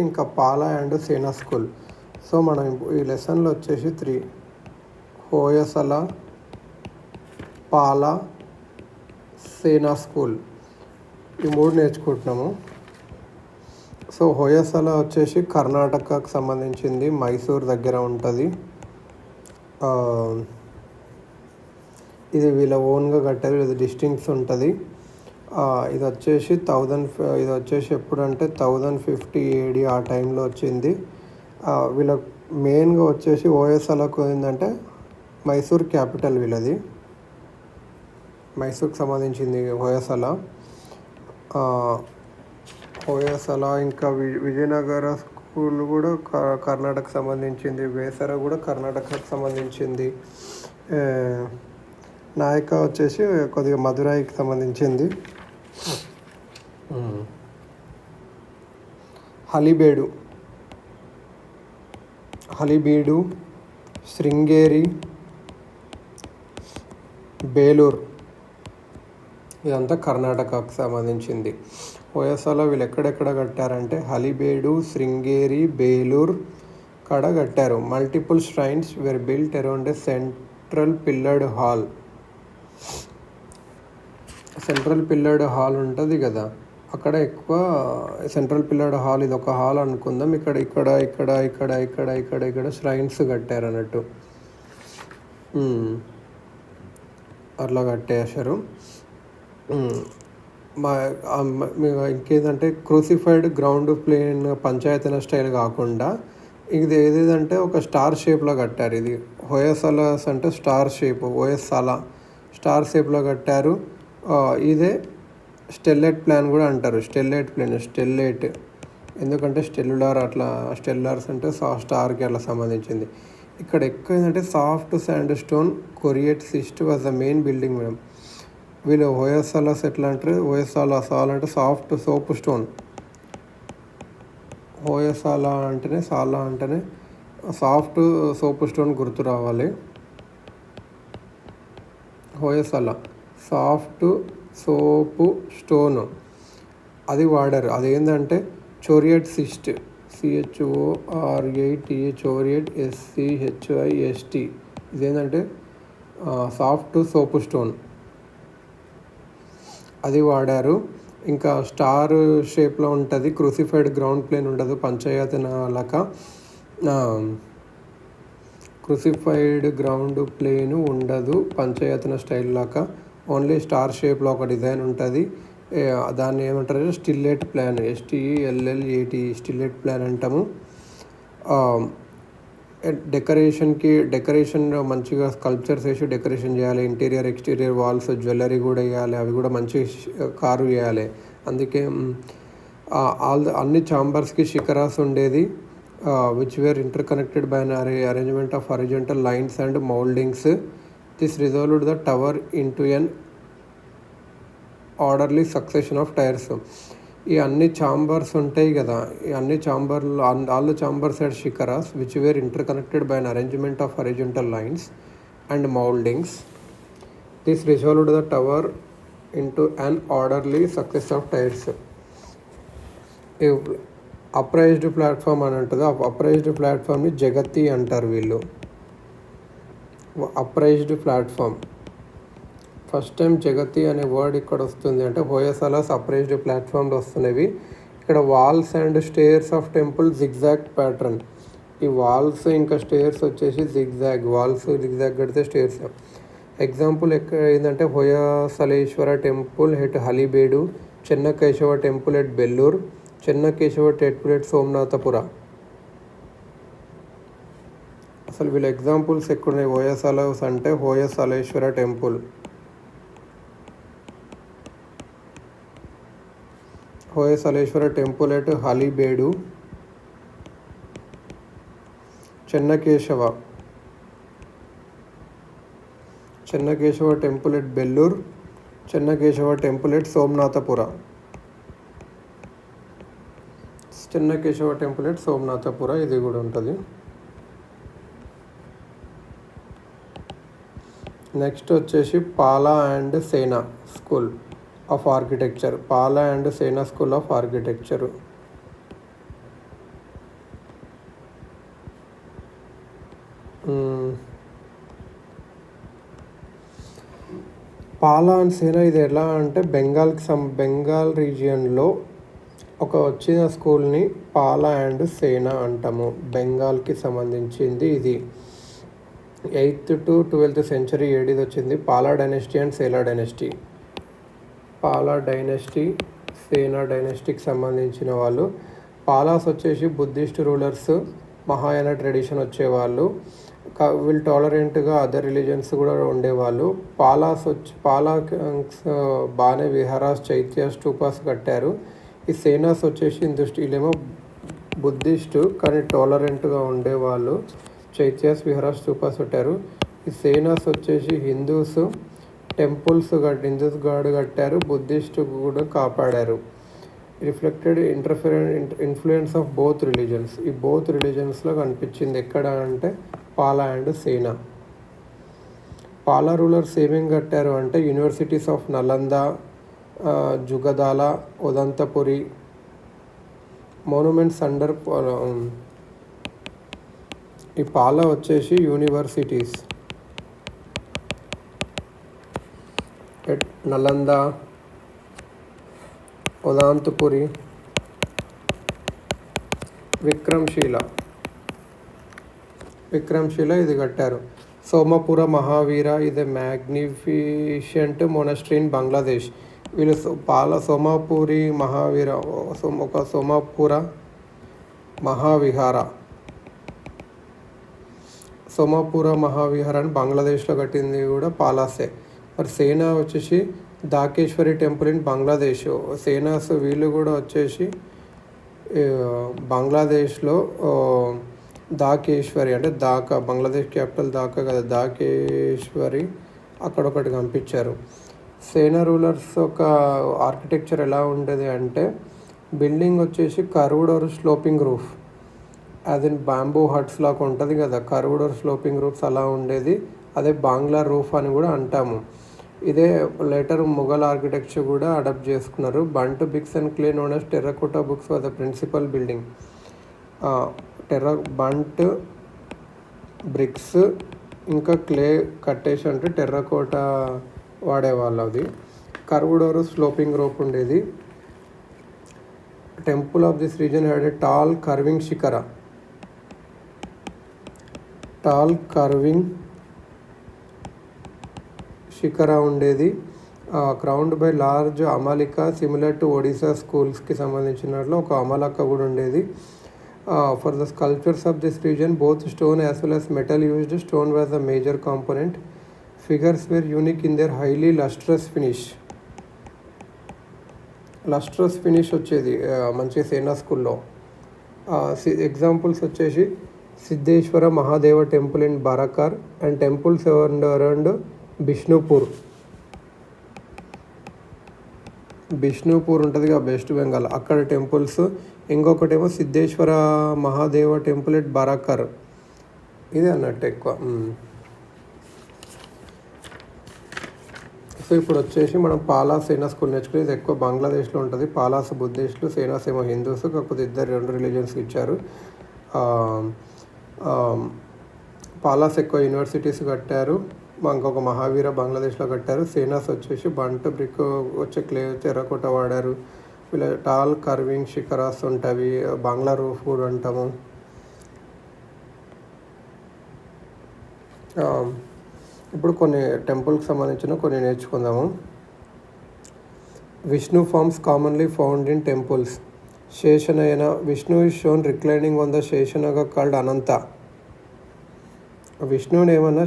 ఇంకా పాలా and Sena school. So మనం ఈ లెసన్లో వచ్చేసి 3 హోయసల, పాలా, సేనా స్కూల్ ఈ 3 నేర్చుకుంటున్నాము. సో హోయసల వచ్చేసి కర్ణాటకకు సంబంధించింది, మైసూర్ దగ్గర ఉంటుంది. ఇది వీళ్ళ ఓన్గా కట్టారు, ఇది డిస్టింక్ట్స్ ఉంటుంది. ఇది వచ్చేసి ఎప్పుడంటే 1050 AD ఆ టైంలో వచ్చింది. వీళ్ళ మెయిన్గా వచ్చేసి హోయసలకు ఏంటంటే మైసూర్ క్యాపిటల్ వీళ్ళది, మైసూర్కి సంబంధించింది హోయసల. ఇంకా విజయనగర స్కూల్ కూడా కర్ణాటకకు సంబంధించింది, వేసర కూడా కర్ణాటకకు సంబంధించింది. నాయక వచ్చేసి కొద్దిగా మదురైకి సంబంధించింది. హలిబీడు, శృంగేరి, బేలూరు ఇదంతా కర్ణాటకకు సంబంధించింది. హోయసల వీళ్ళు ఎక్కడెక్కడ కట్టారంటే హలిబేడు, శృంగేరి, బేలూరు కాడ కట్టారు. Multiple shrines were built around a central pillared hall ఉంటుంది కదా, అక్కడ ఎక్కువ సెంట్రల్ పిల్లర్డ్ హాల్, ఇది ఒక హాల్ అనుకుందాం. ఇక్కడ ష్రైన్స్ కట్టారు అన్నట్టు, అట్లా కట్టేశారు. ఇంకేంటంటే క్రూసిఫైడ్ గ్రౌండ్ ప్లేన్ పంచాయతీన స్టైల్ కాకుండా ఇది ఏదేదంటే ఒక స్టార్ షేప్లో కట్టారు. ఇది హోయసలాస్ అంటే స్టార్ షేప్, హోయసల స్టార్ షేప్లో కట్టారు. ఇదే స్టెల్లెట్ ప్లాన్ కూడా అంటారు. స్టెల్లెట్ ఎందుకంటే స్టెల్లార్స్ అంటే స్టార్కి అట్లా సంబంధించింది. ఇక్కడ ఎక్కువ ఏంటంటే soft sandstone chloritic schist was the main building madam. వీళ్ళు హోయసలాస్ ఎట్లా అంటారు, సాల్ అంటే సాఫ్ట్ సోప్ స్టోన్, హోయసాలా అంటేనే సాఫ్ట్ సోప్ స్టోన్ గుర్తు రావాలి. హోయసల సాఫ్ట్ సోపు స్టోన్ అది వాడారు. అదేంటంటే చోరియట్ సిస్ట్, CHORATA చోరియట్ SCHIST, ఇదేంటంటే సాఫ్ట్ సోపు స్టోన్ అది వాడారు. ఇంకా స్టార్ షేప్లో ఉంటుంది, క్రూసిఫైడ్ గ్రౌండ్ ప్లేన్ ఉండదు, పంచాయతన లాగా క్రూసిఫైడ్ గ్రౌండ్ ప్లేన్ ఉండదు పంచాయతన స్టైల్ లాగా, ఓన్లీ స్టార్ షేప్లో ఒక డిజైన్ ఉంటుంది. దాన్ని ఏమంటారు, స్టిల్లెట్ ప్లాన్, STELLAT స్టిల్లెట్ ప్లాన్ అంటాము. డెకరేషన్ మంచిగా స్కల్ప్చర్స్ వేసి డెకరేషన్ చేయాలి. ఇంటీరియర్ ఎక్స్టీరియర్ వాల్స్ జ్యువెలరీ కూడా వేయాలి, అవి కూడా మంచి కారు వేయాలి. అందుకే అన్ని ఛాంబర్స్కి షికరాస్ ఉండేది, which were interconnected by an arrangement of horizontal lines and mouldings. This resolved the tower into an orderly succession of tiers. ఈ అన్ని ఛాంబర్స్ ఉంటాయి కదా, ఈ అన్ని all chambers and shikharas which were interconnected by an arrangement of horizontal lines and mouldings. This resolved the tower into an orderly success of tiers. Upraised platform అని ఉంటుంది. Upraised ప్లాట్ఫామ్ని జగతి అంటారు వీళ్ళు. అప్రైజ్డ్ ప్లాట్ఫామ్ ఫస్ట్ టైం జగతి అనే word ఇక్కడ వస్తుంది అంటే హోయసలాస్ apprised ప్లాట్ఫామ్లో వస్తున్నవి. ఇక్కడ walls and stairs of temple zigzag pattern. ఈ వాల్స్ ఇంకా స్టేర్స్ వచ్చేసి వాల్స్ జిగ్జాగ్ కడితే స్టేర్స్. ఎగ్జాంపుల్ ఏంటంటే Hoysaleswara temple at Halebidu, Chennakeshava temple at Belur, Chennakeshava temple at Somanathapura. అసలు వీళ్ళ ఎగ్జాంపుల్స్ ఎక్కడున్నాయి హోయసలాస్ అంటే Hoysaleswara temple, Hoysaleswara temple at Halebidu, Chennakeshava temple at Belur, Chennakeshava temple at Somanathapura. Chennakeshava temple at Somanathapura ఇది కూడా ఉంటుంది. నెక్స్ట్ వచ్చేసి Pala and Sena school of architecture. Pala and Sena school of architecture. Pala and సేన ఇది ఎలా అంటే బెంగాల్ రీజియన్లో ఒక వచ్చిన స్కూల్ని పాలా అండ్ సేన అంటాము. బెంగాల్కి సంబంధించింది ఇది. 8th to 12th century ఏడిది వచ్చింది. Pala dynasty and Sena dynasty. Pala dynasty, Sena డైనెస్టీకి సంబంధించిన వాళ్ళు. పాలాస్ వచ్చేసి బుద్ధిస్ట్ రూలర్స్, మహాయాన ట్రెడిషన్ వచ్చేవాళ్ళు. వీళ్ళు టాలరెంట్గా అదర్ రిలీజన్స్ కూడా ఉండేవాళ్ళు. పాలాస్ బాగానే విహారాస్, చైత్య, స్టూపాస్ కట్టారు. ఈ సేనాస్ వచ్చేసి వీళ్ళేమో బుద్ధిస్ట్ కానీ టాలరెంట్గా ఉండేవాళ్ళు. చైత్యాస్, విహారాస్, స్టూపాస్ కట్టారు. ఈ సేనాస్ వచ్చేసి హిందూస్ గాడ్ కట్టారు. బుద్ధిస్ట్ కూడా కాపాడారు. Reflected influence of both religions. ఈ బోత్ రిలీజన్స్లో కనిపించింది ఎక్కడ అంటే పాలా అండ్ సేనా. పాలా రూలర్స్ ఏమేమి కట్టారు అంటే universities of Nalanda, Jagaddala, Odantapuri, monuments under. ఈ పాలా వచ్చేసి యూనివర్సిటీస్ నలంద, ఉదంతపురి, విక్రమ్శీల ఇది కట్టారు. సోమపుర మహావీర ఇది మ్యాగ్నిఫిషెంట్ మొనస్ట్రీ ఇన్ బంగ్లాదేశ్. వీళ్ళు సోమాపురి మహావీర, ఒక సోమాపుర మహావిహార అని బంగ్లాదేశ్లో కట్టింది కూడా పాలాసే. మరి సేనా వచ్చేసి దాకేశ్వరి టెంపుల్ ఇన్ బంగ్లాదేశ్. సేనాస్ వీళ్ళు కూడా వచ్చేసి బంగ్లాదేశ్లో దాకేశ్వరి అంటే బంగ్లాదేశ్ క్యాపిటల్ కదా, దాకేశ్వరి అక్కడొకటి పంపించారు. సేనా రూలర్స్ ఒక ఆర్కిటెక్చర్ ఎలా ఉండేది అంటే బిల్డింగ్ వచ్చేసి కర్వ్డ్ ఆర్ స్లోపింగ్ రూఫ్, అది బ్యాంబూ హట్స్ లాగా ఉంటుంది కదా, కర్వ్డ్ ఆర్ స్లోపింగ్ రూఫ్స్ అలా ఉండేది. అదే బాంగ్లా రూఫ్ అని కూడా అంటాము. ఇదే లేటర్ ముఘల్ ఆర్కిటెక్చర్ కూడా అడాప్ట్ చేసుకున్నారు. Burnt bricks and clay known as terracotta books for the principal building. Burnt bricks ఇంకా క్లే కట్టేసి అంటే టెర్రకోటా వాడేవాళ్ళు. అది కర్వ్డ్ ఆర్ స్లోపింగ్ రూఫ్ ఉండేది. Temple of this region had a tall curving shikhara ఉండేది. Crowned by large amalaka similar to Odisha స్కూల్స్కి సంబంధించినట్లు ఒక అమలక్క కూడా ఉండేది. For the sculptures of this region both stone as well as metal used. Stone was the major component. Figures were unique in their highly lustrous finish వచ్చేది మంచి సేనా స్కూల్లో. Examples వచ్చేసి Siddheshwara Mahadeva temple in Barakar and temples around Bishnupur ఉంటుంది కదా వెస్ట్ బెంగాల్, అక్కడ temples. ఇంకొకటేమో Siddheshwara Mahadeva temple at Barakar, ఇది అన్నట్టు ఎక్కువ. సో ఇప్పుడు వచ్చేసి మనం పాలా సేనా స్కూల్ నేర్చుకుని, ఇది ఎక్కువ బంగ్లాదేశ్లో ఉంటుంది. పాలాస్ బుద్ధిస్టులు, సేనాస్ ఏమో హిందూస్, కాకపోతే రెండు రిలీజియన్స్కి ఇచ్చారు. పాలాస్ ఎక్కువ యూనివర్సిటీస్ కట్టారు. ఇంకొక మహావీర బంగ్లాదేశ్లో కట్టారు. సేనాస్ వచ్చేసి బంట్ బ్రిక్ వచ్చే క్లే టెర్రకోటా వాడారు. వీళ్ళ టాల్ కర్వింగ్ శిఖరాస్ ఉంటాయి. బంగ్లా రూఫ్ కూడా అంటాము. ఇప్పుడు కొన్ని టెంపుల్కి సంబంధించిన కొన్ని నేర్చుకుందాము. Vishnu forms commonly found in temples. Sheshanayana, Vishnu is shown reclining on the Sheshanaga called Ananta. విష్ణువుని ఏమన్నా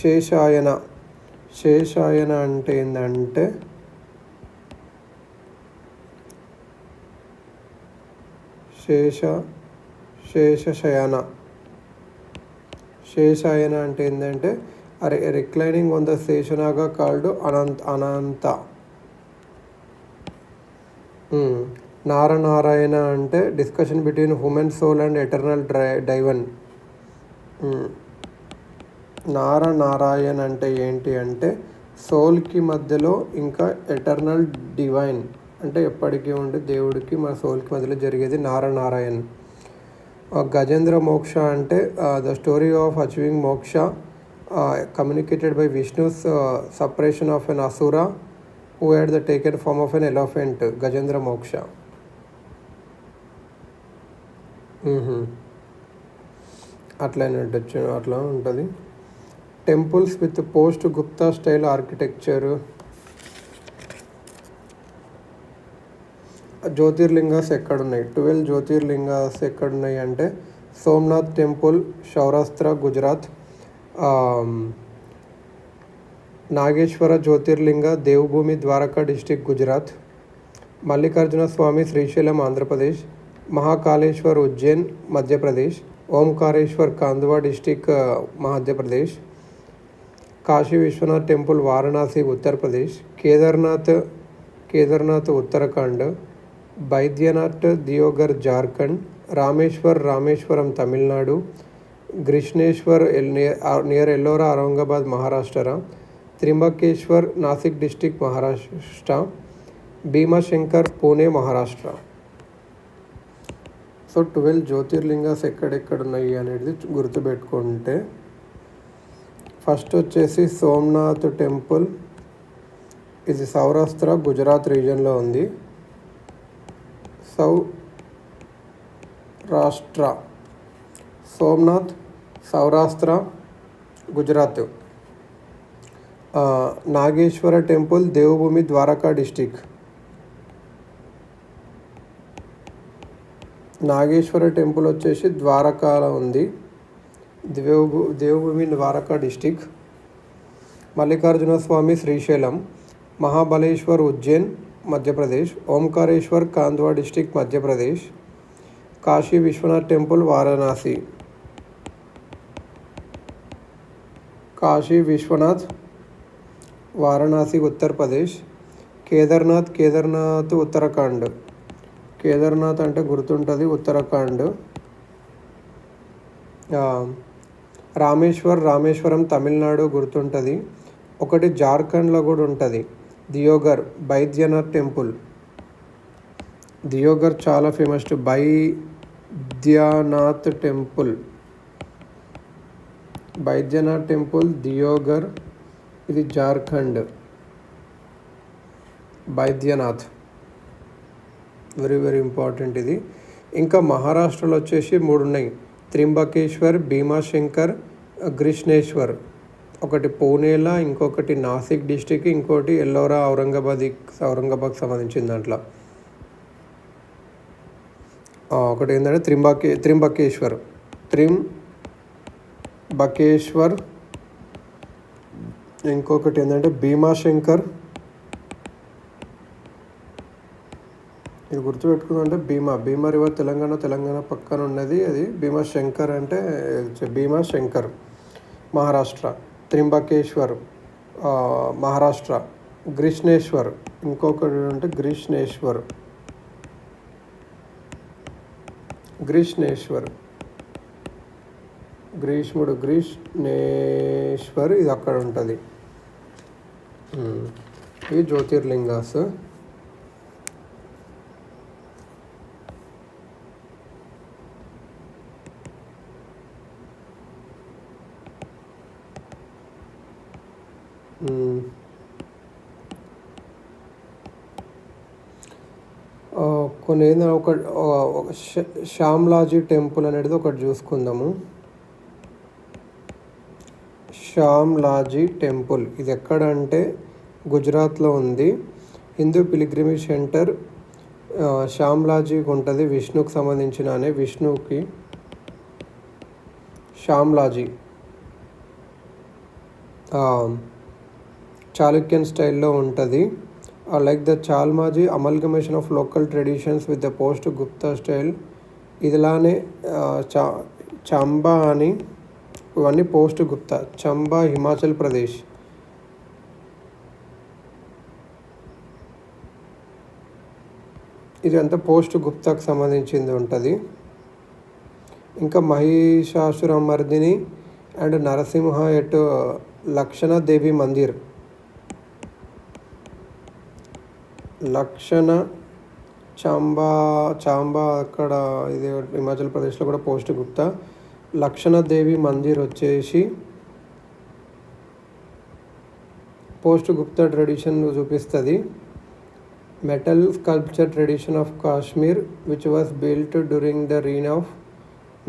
శేషాయన అంటే ఏంటంటే శేషాయన అంటే ఏంటంటే reclining on the Sheshanaga called Ananta. Narayana అంటే discussion between human soul and eternal divine. Narayana అంటే ఏంటి అంటే సోల్కి మధ్యలో ఇంకా ఎటర్నల్ డివైన్ అంటే ఎప్పటికీ ఉండే దేవుడికి మన సోల్కి మధ్యలో జరిగేది నారాయణ్. గజేంద్ర మోక్ష అంటే the story of achieving moksha communicated by Vishnu's separation of an asura who had the taken form of an elephant. Gajendra Moksha. అట్లనే ఉండొచ్చు, అట్లా ఉంటుంది. Temples with post Gupta style architecture. Jyotirlingas ఎక్కడున్నాయి? 12 జ్యోతిర్లింగాస్ ఎక్కడున్నాయి అంటే Somnath temple, Saurashtra, Gujarat. Nageshwara Jyotirlinga, Devbhumi, Dwarka district, Gujarat. Mallikarjuna Swamy, Srisailam, Andhra Pradesh. Mahakaleshwar, Ujjain, Madhya Pradesh. Omkareshwar, Khandwa district, Madhya Pradesh. Kashi Vishwanath temple, Varanasi, Uttar Pradesh. Kedarnath Uttarakhand. Baidyanath, Deoghar, Jharkhand. Rameswaram, Tamil Nadu. Grishneshwar near Ellora, Aurangabad, Maharashtra. Trimbakeshwar, Nashik district, Maharashtra. Bhimashankar, Pune, Maharashtra. So 12 jyotirlingas ఎక్కడెక్కడున్నాయి అనేది గుర్తుపెట్టుకుంటే, ఫస్ట్ వచ్చేసి సోమనాథ్ టెంపుల్, ఇది సౌరాష్ట్ర, గుజరాత్ రీజన్లో ఉంది. Somnath, Saurashtra, Gujarat. Nageshwara temple, Devbhumi, Dwarka district. Nageshwara temple వచ్చేసి ద్వారకాలో ఉంది. Devbhumi, Dwarka district. Mallikarjuna Swamy, Srisailam. Mahabaleshwar, Ujjain, Madhya Pradesh. Omkareshwar, Khandwa district, Madhya Pradesh. Kashi Vishwanath temple, Varanasi. Kashi Vishwanath, Varanasi, Uttar Pradesh. Kedarnath Uttarakhand. Kedarnath అంటే గుర్తుంటుంది, ఉత్తరాఖండ్. రామేశ్వరం, తమిళనాడు, గుర్తుంటుంది. ఒకటి జార్ఖండ్లో కూడా ఉంటుంది, దియోగర్, బైద్యనాథ్ టెంపుల్. దియోగర్ చాలా ఫేమస్. బైద్యనాథ్ టెంపుల్, దియోగర్, ఇది Jharkhand. Baidyanath very very important ఇది. ఇంకా మహారాష్ట్రలో వచ్చేసి 3 ఉన్నాయి, త్రింబకేశ్వర్, భీమాశంకర్, గ్రిష్ణేశ్వర్. ఒకటి పూణేలా, ఇంకొకటి నాసిక్ డిస్టిక్, ఇంకోటి ఎల్లోరా, ఔరంగాబాద్ సంబంధించిన దాంట్లో. ఒకటి ఏంటంటే త్రింబకేశ్వర్, ఇంకొకటి ఏంటంటే భీమాశంకర్. ఇది గుర్తుపెట్టుకుందంటే భీమా రివర్ తెలంగాణ పక్కన ఉన్నది, అది భీమాశంకర్ అంటే భీమాశంకర్ మహారాష్ట్ర. త్రింబకేశ్వర్ మహారాష్ట్ర. గ్రిష్ణేశ్వర్ ఇంకొకటి అంటే గ్రీష్మేశ్వర్ ఇది అక్కడ ఉంటుంది. ఇవి జ్యోతిర్లింగాస్. కొన్ని ఏంటంటే ఒక శ్యామ్లాజీ టెంపుల్ అనేది ఒకటి చూసుకుందాము. శ్యామ్లాజీ టెంపుల్ ఇది ఎక్కడ అంటే గుజరాత్లో ఉంది. హిందూ పిలిగ్రిమేజ్ సెంటర్ శ్యామ్లాజీకి ఉంటుంది. విష్ణుకి సంబంధించిన విష్ణుకి శ్యామ్లాజీ చాళుక్యన్ స్టైల్లో ఉంటుంది. Like the Shamlaji amalgamation of local traditions with the post Gupta style. ఇదిలానే చంబా అని, ఇవన్నీ పోస్ట్ గుప్తా. చంబా హిమాచల్ ప్రదేశ్. ఇది అంతా పోస్ట్ గుప్తాకు సంబంధించింది ఉంటుంది. ఇంకా మహిషాసురమర్దిని అండ్ నరసింహ ఎట్ లక్షణ దేవి మందిర్. లక్షణ చాంబా చాంబా అక్కడ ఇది హిమాచల్ ప్రదేశ్లో కూడా పోస్ట్ గుప్తా. లక్షణదేవి మందిర్ వచ్చేసి పోస్ట్ గుప్తా ట్రెడిషన్ చూపిస్తుంది. Metal sculpture tradition of Kashmir which was built during the reign of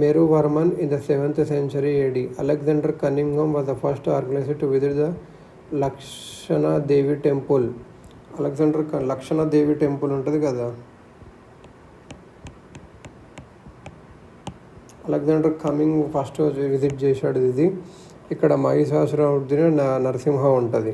Meruvarman in the 7th century AD. Alexander Cunningham was the first organizer to visit the Lakshana Devi temple. లక్షణ దేవి temple ఉంటుంది కదా, Alexander coming first visit చేశాడు ఇది. ఇక్కడ మహిషాసురమర్దిని నరసింహ ఉంటుంది.